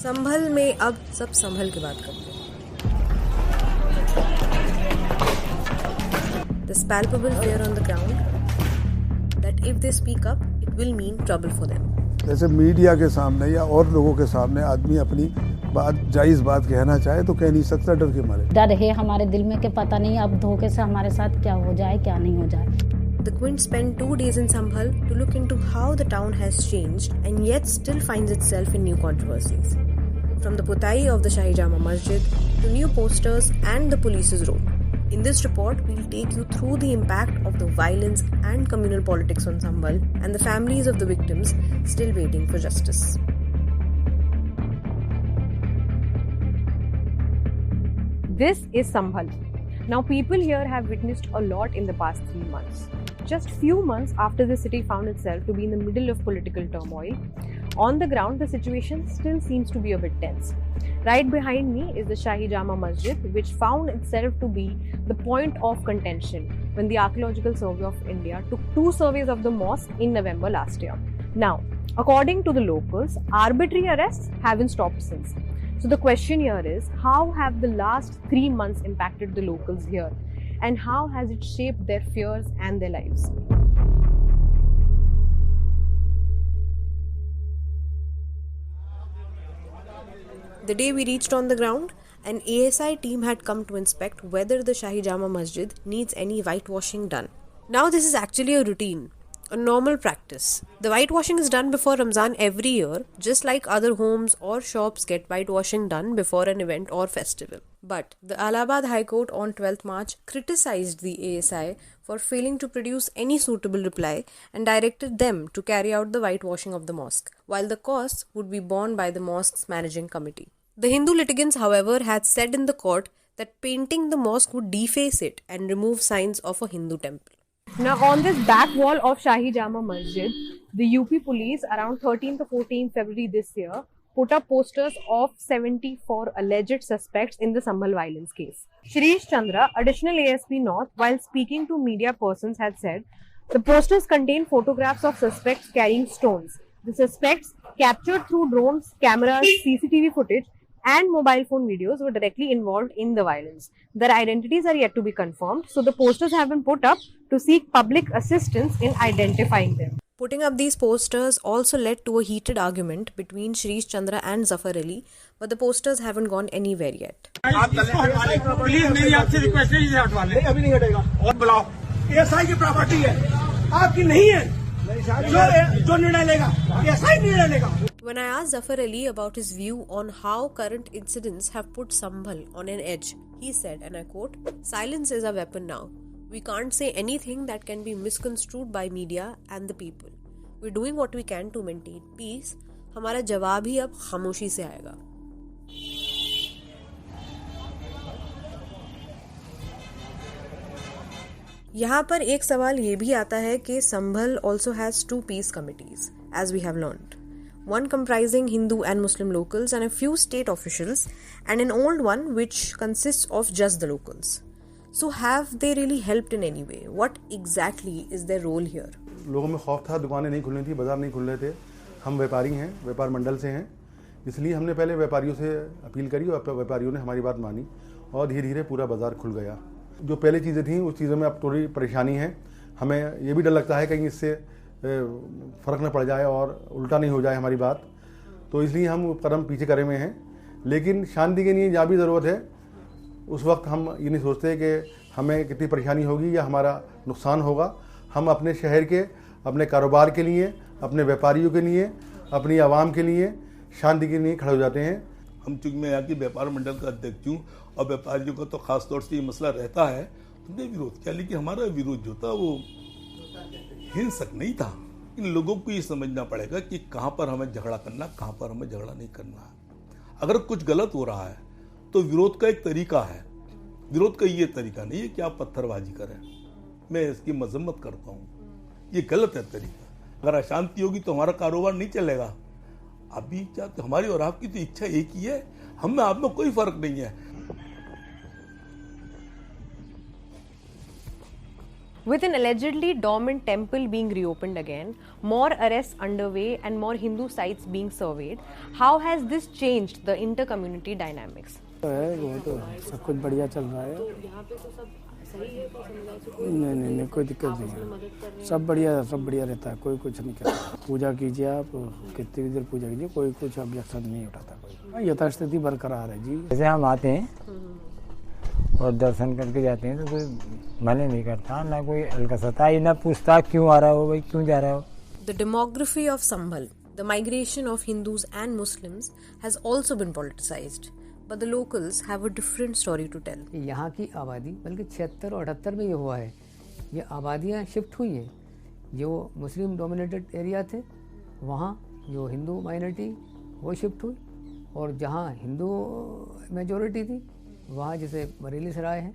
संभल में अब सब संभल के बात करते हैं। This palpable fear on the ground that if they speak up, it will mean trouble for them. जैसे मीडिया के सामने या और लोगों के सामने आदमी अपनी बात जायज बात कहना चाहे तो कह नहीं सकता, डर के मारे। डर है हमारे दिल में कि पता नहीं अब धोखे से हमारे साथ क्या हो जाए क्या नहीं हो जाए। The Quint spent 2 days in Sambhal to look into how the town has changed and yet still finds itself in new controversies. From the putai of the Shahi Jama Masjid to new posters and the police's role. In this report, we'll take you through the impact of the violence and communal politics on Sambhal and the families of the victims still waiting for justice. This is Sambhal. Now, people here have witnessed a lot in the past 3 months. Just few months after the city found itself to be in the middle of political turmoil, on the ground the situation still seems to be a bit tense. Right behind me is the Shahi Jama Masjid, which found itself to be the point of contention when the Archaeological Survey of India took 2 surveys of the mosque in November last year. Now, according to the locals, arbitrary arrests haven't stopped since. So the question here is, how have the last 3 months impacted the locals here? And how has it shaped their fears and their lives? The day we reached on the ground, an ASI team had come to inspect whether the Shahi Jama Masjid needs any whitewashing done. Now this is actually a routine, a normal practice. The whitewashing is done before Ramzan every year, just like other homes or shops get whitewashing done before an event or festival. But the Allahabad High Court on 12th March criticized the ASI for failing to produce any suitable reply and directed them to carry out the whitewashing of the mosque, while the costs would be borne by the mosque's managing committee. The Hindu litigants, however, had said in the court that painting the mosque would deface it and remove signs of a Hindu temple. Now, on this back wall of Shahi Jama Masjid, the UP police around 13th to 14th February this year put up posters of 74 alleged suspects in the Sambhal violence case. Shirish Chandra, additional ASP North, while speaking to media persons, had said the posters contain photographs of suspects carrying stones. The suspects, captured through drones, cameras, CCTV footage, and mobile phone videos, were directly involved in the violence. Their identities are yet to be confirmed, so the posters have been put up to seek public assistance in identifying them. Putting up these posters also led to a heated argument between Shirish Chandra and Zafar Ali, but the posters haven't gone anywhere yet. Please मेरी आपसे request है, इसे हटवा लें। अभी नहीं हटेगा और बुलाओ। एसआई की प्रॉपर्टी है, आपकी नहीं है। जो निर्णय लेगा एसआई निर्णय लेगा। When I asked Zafar Ali about his view on how current incidents have put Sambhal on an edge, he said, and I quote, "Silence is a weapon now. We can't say anything that can be misconstrued by media and the people. We're doing what we can to maintain peace. हमारा जवाब ही अब खामोशी से आएगा." यहाँ पर एक सवाल ये भी आता है कि संभल also has 2 peace committees, as we have learned. One comprising Hindu and Muslim locals and a few state officials, and an old one which consists of just the locals. So have they really helped in any way? What exactly is their role here? लोगों में खौफ था, दुकानें नहीं खुल रही थी, बाजार नहीं खुल रहे थे। हम व्यापारी हैं, व्यापार मंडल से हैं, इसलिए हमने पहले व्यापारियों से अपील करी और व्यापारियों ने हमारी बात मानी और धीरे धीरे पूरा बाजार खुल गया। जो पहले चीज़ें थी उस चीज़ों में अब थोड़ी परेशानी है। हमें ये भी डर लगता है कहीं इससे फ़र्क न पड़ जाए और उल्टा नहीं हो जाए हमारी बात, तो इसलिए हम कदम पीछे करे हुए हैं। लेकिन शांति के लिए जहाँ भी ज़रूरत है उस वक्त हम ये नहीं सोचते कि हमें कितनी परेशानी होगी या हमारा नुकसान होगा। हम अपने शहर के, अपने कारोबार के लिए, अपने व्यापारियों के लिए, अपनी आवाम के लिए, शांति के लिए खड़े हो जाते हैं। हम चूँकि मैं यहाँ की व्यापार मंडल का अध्यक्ष हूँ और व्यापारियों का तो खास तौर से ये मसला रहता है, हमने विरोध किया, लेकिन हमारा विरोध जो था वो हिंसक नहीं था। इन लोगों को ये समझना पड़ेगा कि कहाँ पर हमें झगड़ा करना, कहाँ पर हमें झगड़ा नहीं करना। अगर कुछ गलत हो रहा है तो विरोध का एक तरीका है, विरोध का ये तरीका नहीं है कि आप पत्थरबाजी करें। मैं इसकी मजम्मत करता हूँ, ये गलत है तरीका। अगर अशांति होगी तो हमारा कारोबार नहीं चलेगा। अभी क्या तो हमारी और आपकी तो इच्छा एक ही है, हम में आप में कोई फर्क नहीं है। With an allegedly dormant temple being reopened again, more arrests underway and more Hindu sites being surveyed, how has this changed the inter-community dynamics? वो तो सब कुछ बढ़िया चल रहा है। नहीं कोई दिक्कत नहीं है, सब बढ़िया रहता है, कोई कुछ नहीं करता। पूजा कीजिए आप, कितनी भी देर पूजा कीजिए, कोई कुछ ऑब्जेक्शन नहीं उठाता कोई। यथास्थिति बरकरार है जी। जैसे हम आते हैं और दर्शन करके जाते हैं तो कोई मना नहीं करता, ना कोई अलकसता है, ना पूछता क्यों आ रहा हो भाई, क्यों जा रहा हो। The demography of Sambhal, the migration of Hindus and Muslims, has also been politicized. But the locals have a different story to tell. यहाँ की आबादी बल्कि 76 और 78 में ये हुआ है, ये आबादियाँ शिफ्ट हुई हैं। जो मुस्लिम डोमिनेटेड एरिया थे वहाँ जो हिंदू माइनॉरिटी वो शिफ्ट हुई, और जहाँ हिंदू मेजॉरिटी थी वहाँ जैसे बरेली सराय है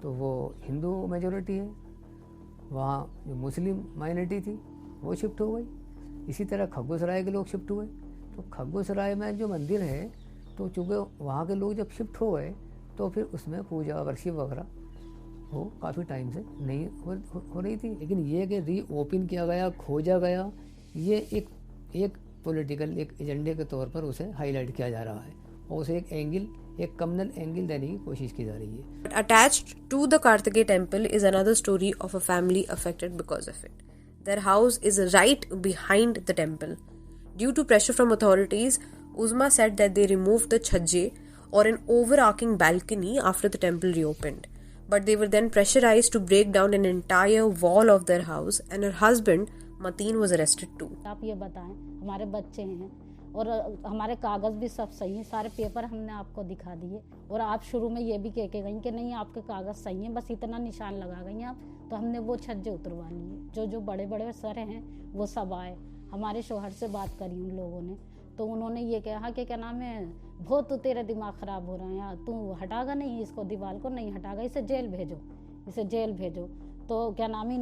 तो वो हिंदू मेजॉरिटी है, वहाँ जो मुस्लिम माइनॉरिटी थी वो शिफ्ट हो गई। इसी तरह खग्गू सराय के लोग शिफ्ट हुए, तो खग्गू सराय में जो मंदिर है तो चूँकि वहाँ के लोग जब शिफ्ट हो गए तो फिर उसमें पूजा वर्शिप वगैरह वो काफ़ी टाइम से नहीं हो रही थी। लेकिन ये कि रीओपन किया गया, खोजा गया, ये एक पॉलिटिकल एक एजेंडे के तौर पर उसे हाईलाइट किया जा रहा है और उसे एक कम्युनल एंगल देने की कोशिश की जा रही है। Attached to the Kartikeya temple is another story of a family affected because of it. Their house is right behind the temple. Due to pressure from authorities, Uzma said that they removed the chhajje or an overarching balcony after the temple reopened. But they were then pressurized to break down an entire wall of their house, and her husband, Mateen, was arrested too. आप ये बताएं, हमारे बच्चे हैं और हमारे कागज़ भी सब सही हैं, सारे पेपर हमने आपको दिखा दिए, और आप शुरू में ये भी कह के गई कि नहीं आपके कागज़ सही हैं, बस इतना निशान लगा गई आप, तो हमने वो छज्जे उतरवा लिए। जो बड़े बड़े सर हैं वो सब आए, हमारे शोहर से बात करी उन लोगों ने, तो उन्होंने ये कहा कि क्या नाम है, बहुत तो तेरा दिमाग ख़राब हो रहा है, तू हटागा नहीं इसको, दीवार को नहीं हटागा, इसे जेल भेजो। तो क्या नाम है,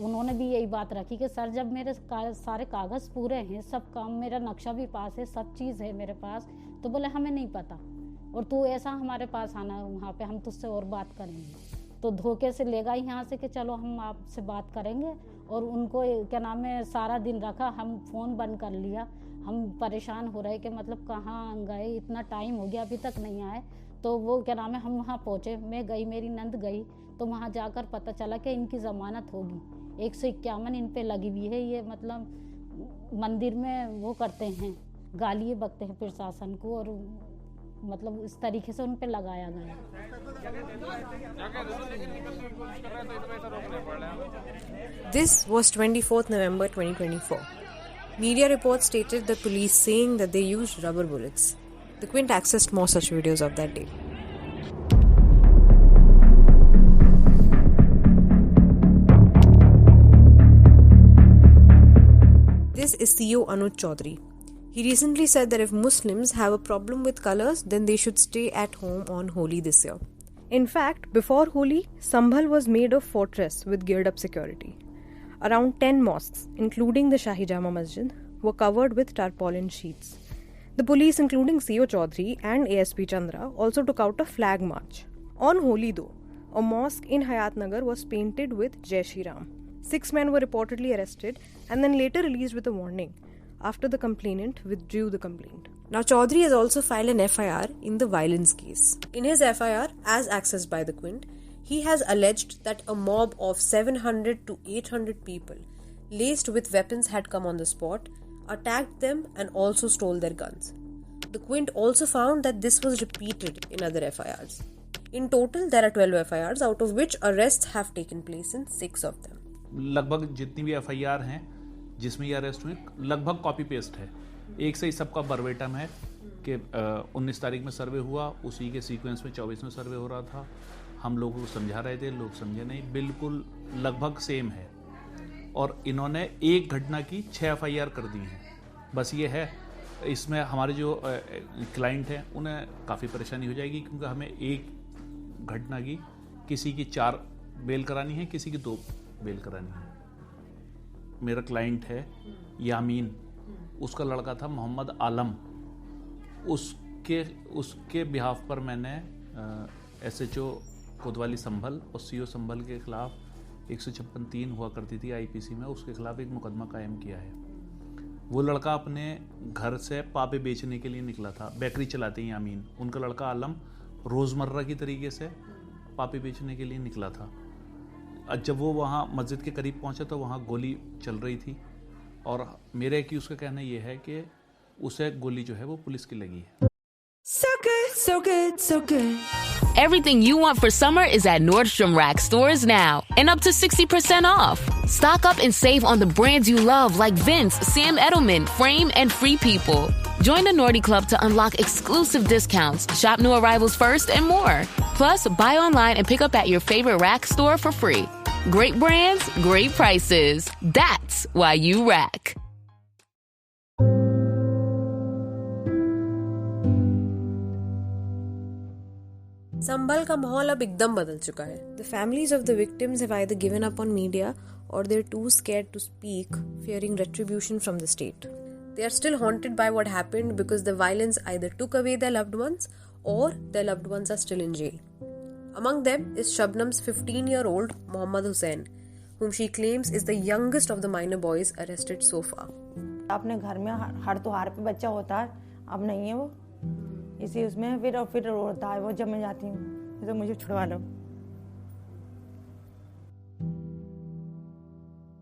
उन्होंने भी यही बात रखी कि सर जब मेरे सारे कागज़ पूरे हैं, सब काम, मेरा नक्शा भी पास है, सब चीज़ है मेरे पास, तो बोले हमें नहीं पता, और तू ऐसा हमारे पास आना वहाँ पे, हम तुझसे और बात करेंगे। तो धोखे से ले गए यहाँ से कि चलो हम आपसे बात करेंगे, और उनको क्या नाम है सारा दिन रखा, हम फ़ोन बंद कर लिया, हम परेशान हो रहे कि मतलब कहाँ गए, इतना टाइम हो गया अभी तक नहीं आए। तो वो क्या नाम है, हम वहाँ पहुँचे, मैं गई, मेरी नंद गई, तो वहाँ जाकर पता चला कि इनकी ज़मानत होगी। 151 इन पे लगी हुई है, ये मतलब मंदिर में वो करते हैं, गालियाँ बकते हैं प्रशासन को, और मतलब इस तरीके से उन पे लगाया गया। This was 24th November 2024. Media reports stated the police saying that they used rubber bullets. The Quint accessed more such videos of that day. This is CEO Anuj Chaudhary. He recently said that if Muslims have a problem with colors, then they should stay at home on Holi this year. In fact, before Holi, Sambhal was made a fortress with geared up security. Around 10 mosques, including the Shahi Jama Masjid, were covered with tarpaulin sheets. The police, including CEO Chaudhary and ASP Chandra, also took out a flag march. On Holi though, a mosque in Hayatnagar was painted with Jai Shri Ram. 6 men were reportedly arrested and then later released with a warning after the complainant withdrew the complaint. Now Chaudhary has also filed an FIR in the violence case. In his FIR, as accessed by the Quint, he has alleged that a mob of 700 to 800 people laced with weapons had come on the spot, attacked them and also stole their guns. The Quint also found that this was repeated in other FIRs. In total, there are 12 FIRs, out of which arrests have taken place in 6 of them. लगभग जितनी भी FIR हैं जिसमें ये arrest हुए लगभग copy paste है, एक से ही सबका बर्वेटम है कि 19 तारीख में सर्वे हुआ, उसी के सीक्वेंस में 24 में सर्वे हो रहा था, हम लोगों को समझा रहे थे, लोग समझे नहीं, बिल्कुल लगभग सेम है। और इन्होंने एक घटना की 6 FIR कर दी हैं। बस ये है, इसमें हमारे जो क्लाइंट हैं उन्हें काफ़ी परेशानी हो जाएगी, क्योंकि हमें एक घटना की किसी की 4 बेल करानी है, किसी की 2 बेल करानी है। मेरा क्लाइंट है यामीन, उसका लड़का था मोहम्मद आलम, उसके बिहाफ पर मैंने SHO कोतवाली संभल और CO संभल के खिलाफ 156(3) हुआ करती थी आईपीसी में, उसके खिलाफ एक मुकदमा कायम किया है। वो लड़का अपने घर से पापे बेचने के लिए निकला था। बेकरी चलाते हैं यामीन, उनका लड़का आलम रोज़मर्रा की तरीके से पापे बेचने के लिए निकला था। जब वो वहाँ मस्जिद के करीब पहुँचा तो वहाँ गोली चल रही थी, और मेरे एक्यूज़ का कहना ये है कि उसे गोली जो है वो पुलिस की लगी है। So good, so good, so good. Everything you want for summer is at Nordstrom Rack stores now, and up to 60% off. Stock up and save on the brands you love like Vince, Sam Edelman, Frame, and Free People. Join the Nordy Club to unlock exclusive discounts, shop new arrivals first, and more. Plus, buy online and pick up at your favorite Rack store for free. Great brands, great prices. That's why you Rack. संभल का माहौल अब एकदम बदल चुका है. The families of the victims have either given up on media or they're too scared to speak, fearing retribution from the state. They are still haunted by what happened because the violence either took away their loved ones or their loved ones are still in jail. Among them is Shabnam's 15-year-old Mohammad Hussain, whom she claims is the youngest of the minor boys arrested so far. अपने घर में हर त्योहार पे बच्चा होता है, अब नहीं है वो, इसी उसमें फिर रोता है वो जब मैं जाती हूँ तो मुझे छुड़वा लो।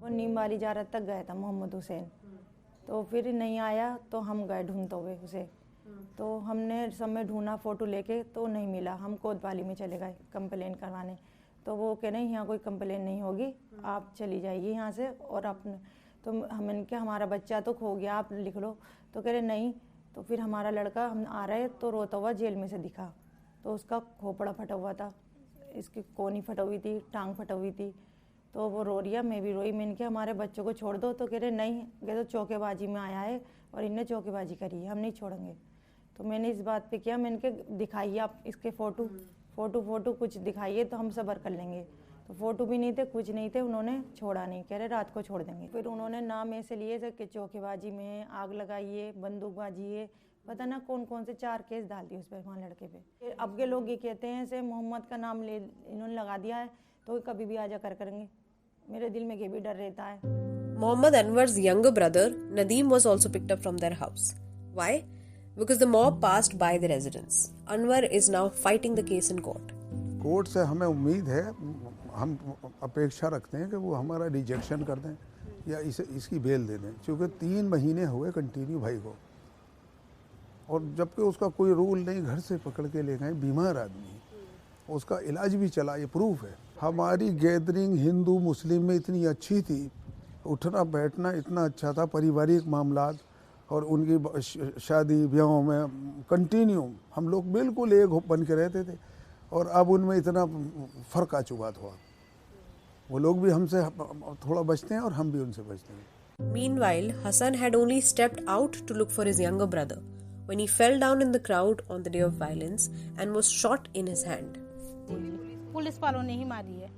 वो नीमवाली ज़ारत तक गया था मोहम्मद हुसैन, तो फिर नहीं आया तो हम गए ढूंढते हुए उसे, तो हमने समय ढूंढा फ़ोटो लेके तो नहीं मिला। हम कोतवाली में चले गए कंप्लेन करवाने, तो वो कह रहे यहाँ कोई कंप्लेन नहीं होगी, आप चली जाइए यहाँ से। और अपने तो हमने क्या हमारा बच्चा तो खो गया, आप लिख लो, तो कह रहे नहीं। तो फिर हमारा लड़का हम आ रहे तो रोता हुआ जेल में से दिखा, तो उसका खोपड़ा फटा हुआ था, इसकी कोनी फटी हुई थी, टांग फटी हुई थी, तो वो रो रही है, मैं भी रोई। मैंने कहा हमारे बच्चों को छोड़ दो, तो कह रहे नहीं, कह तो चौकेबाजी में आया है और इनने चौकेबाजी करी है, हम नहीं छोड़ेंगे। तो मैंने इस बात पे किया, मैंने कहा दिखाइए आप इसके फ़ोटो कुछ दिखाइए तो हम सब्र कर लेंगे। तो फ़ोटो भी नहीं थे, कुछ नहीं थे, उन्होंने छोड़ा नहीं, कह रहे रात को छोड़ देंगे। फिर उन्होंने नाम ऐसे लिए थे कि चौकेबाजी में, आग लगाइए, बंदूकबाजी है, पता ना कौन कौन से 4 केस डाल दिए उस पर, वहाँ लड़के पे। अब के लोग ये कहते हैं से मोहम्मद का नाम ले इन्होंने लगा दिया है तो कभी भी आजा कर करेंगे, मेरे दिल में ये भी डर रहता है। Mohammad Anwar's younger brother, Nadeem, was also picked up from their house. Why? Because the mob passed by the residence. Anwar is now fighting the case in court. Court से हमें उम्मीद है, हम अपेक्षा रखते हैं कि वो हमारा रिजेक्शन कर दें या इसकी बेल दे दें, क्योंकि 3 महीने हुए कंटिन्यू भाई को, और जबकि उसका कोई रूल नहीं, घर से पकड़ के ले गए, बीमार आदमी, उसका इलाज भी चला, ये प्रूफ है। हमारी गैदरिंग हिंदू मुस्लिम में इतनी अच्छी थी, उठना बैठना इतना अच्छा था, पारिवारिक मामलात और उनकी शादी ब्याहों में कंटिन्यू हम लोग बिल्कुल एक बन के रहते थे, और अब उनमें इतना फ़र्क आ चुका था। वो लोग भी हमसे थोड़ा बचते हैं और हम भी उनसे बचते हैं। Meanwhile, Hassan had only stepped out to look for his younger brother when he fell down in the crowd on the day of violence and was shot in his hand. Police वालों ने ही मारी है,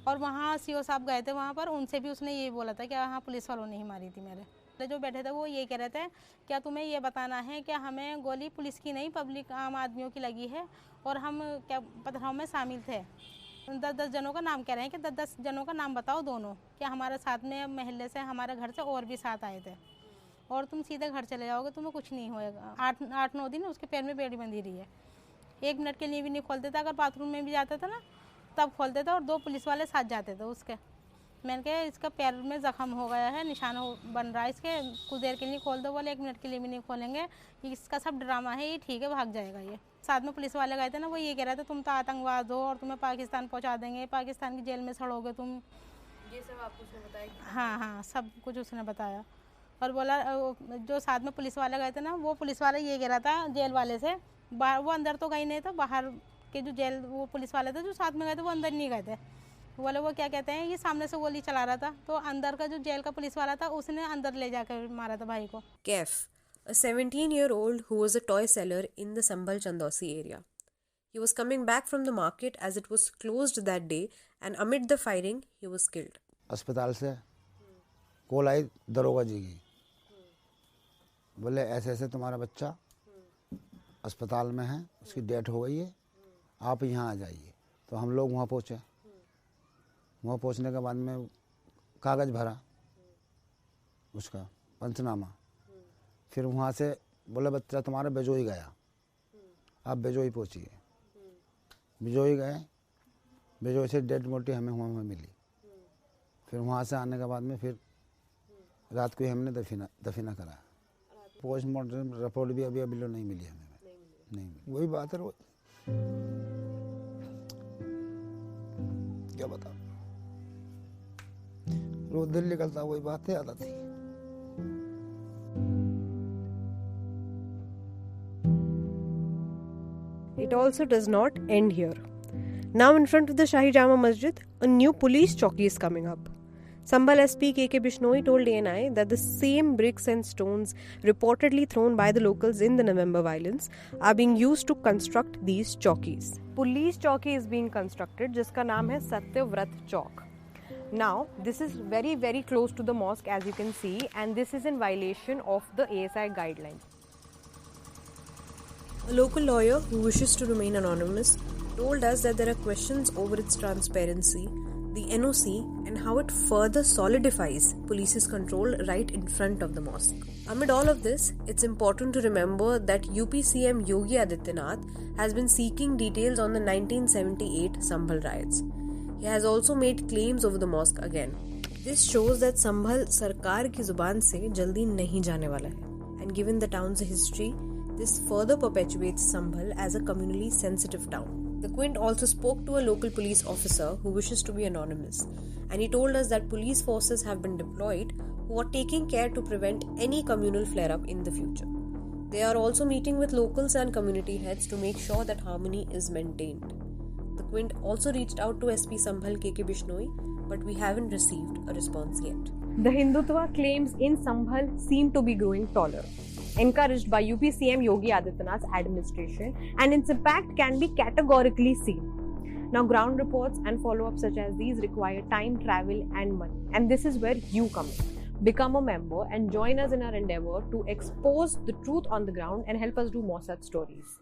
और वहाँ CO साहब गए थे वहाँ पर, उनसे भी उसने ये बोला था कि हाँ पुलिस वालों ने ही मारी थी। मेरे जो बैठे थे वो ये कह रहे थे क्या तुम्हें ये बताना है कि हमें गोली पुलिस की नहीं पब्लिक आम आदमियों की लगी है, और हम क्या पथराव में शामिल थे। 10-10 जनों का नाम कह रहे हैं कि 10-10 जनों का नाम बताओ दोनों, क्या हमारे साथ में महल्ले से हमारे घर से और भी साथ आए थे, और तुम सीधे घर चले जाओगे, तुम्हें कुछ नहीं होएगा। 8-9 दिन उसके पैर में बेड़ी बंधी रही है, 1 मिनट के लिए भी नहीं खोलते थे। अगर बाथरूम में भी जाते थे ना तब खोलते थे, और 2 पुलिस वाले साथ जाते थे उसके। मैंने कहा इसका पैर में ज़ख्म हो गया है, निशान बन रहा है इसके, कुछ देर के लिए खोल दो। बोले 1 मिनट के लिए भी नहीं खोलेंगे, इसका सब ड्रामा है, ये ठीक है भाग जाएगा। ये साथ में पुलिस वाले गए थे ना, वो ये कह रहे थे तुम तो आतंकवाद हो और तुम्हें पाकिस्तान पहुंचा देंगे, पाकिस्तान की जेल में सड़ोगे तुम। ये सब आपको उसने बताया? हाँ सब कुछ उसने बताया। और बोला जो साथ में पुलिस वाले गए थे ना, वो पुलिस वाला ये कह रहा था जेल वाले से, बाहर वो अंदर तो गई नहीं था, बाहर के जो जेल वो पुलिस वाले थे जो साथ में गए थे वो अंदर नहीं गए थे। बोले वो क्या कहते हैं, ये सामने से गोली चला रहा था, तो अंदर का जो जेल का पुलिस वाला था उसने अंदर ले जाकर मारा था भाई को। Kef, a 17-year-old who was a toy seller in the Sambhal Chandosi area. He was coming back from the market as it was closed that day, and amid the firing, he was killed. अस्पताल से call आई दरोगा जी की, बोले ऐसे ऐसे तुम्हारा बच्चा अस्पताल में है, उसकी डेथ हो गई है, आप यहाँ आ जाइए। तो हम लोग वहाँ पहुँचे, वहाँ पहुँचने के बाद में कागज़ भरा उसका पंचनामा, फिर वहाँ से बोले बच्चा तुम्हारा बेजोई गया, आप बेजोई पहुँचिए। बेजोई गए, बेजोई से डेड बॉडी हमें वहाँ में मिली। फिर वहाँ से आने के बाद में फिर रात को ही हमने दफीना करा। पोस्टमार्टम रिपोर्ट भी अभी नहीं मिली हमें, नहीं मिली। वही बात है, क्या बता, रोज दिल निकलता, वही बात याद आती। It also does not end here. Now in front of the Shahi Jama Masjid, a new police chowki is coming up. Sambhal SP KK Bishnoi told ANI that the same bricks and stones reportedly thrown by the locals in the November violence are being used to construct these chowkis. Police chowki is being constructed, jiska naam hai Satyavrat Chowk. Now, this is very, very close to the mosque, as you can see, and this is in violation of the ASI guidelines. A local lawyer who wishes to remain anonymous told us that there are questions over its transparency, the NOC, and how it further solidifies police's control right in front of the mosque. Amid all of this, it's important to remember that UP CM Yogi Adityanath has been seeking details on the 1978 Sambhal riots. He has also made claims over the mosque again. This shows that Sambhal Sarkar ki zuban se jaldi nahi jaane wala hai. And given the town's history, this further perpetuates Sambhal as a communally sensitive town. The Quint also spoke to a local police officer who wishes to be anonymous, and he told us that police forces have been deployed who are taking care to prevent any communal flare-up in the future. They are also meeting with locals and community heads to make sure that harmony is maintained. The Quint also reached out to SP Sambhal KK Bishnoi, but we haven't received a response yet. The Hindutva claims in Sambhal seem to be growing taller, encouraged by UP CM Yogi Adityanath's administration, and its impact can be categorically seen. Now, ground reports and follow-ups such as these require time, travel and money, and this is where you come in. Become a member and join us in our endeavor to expose the truth on the ground and help us do more such stories.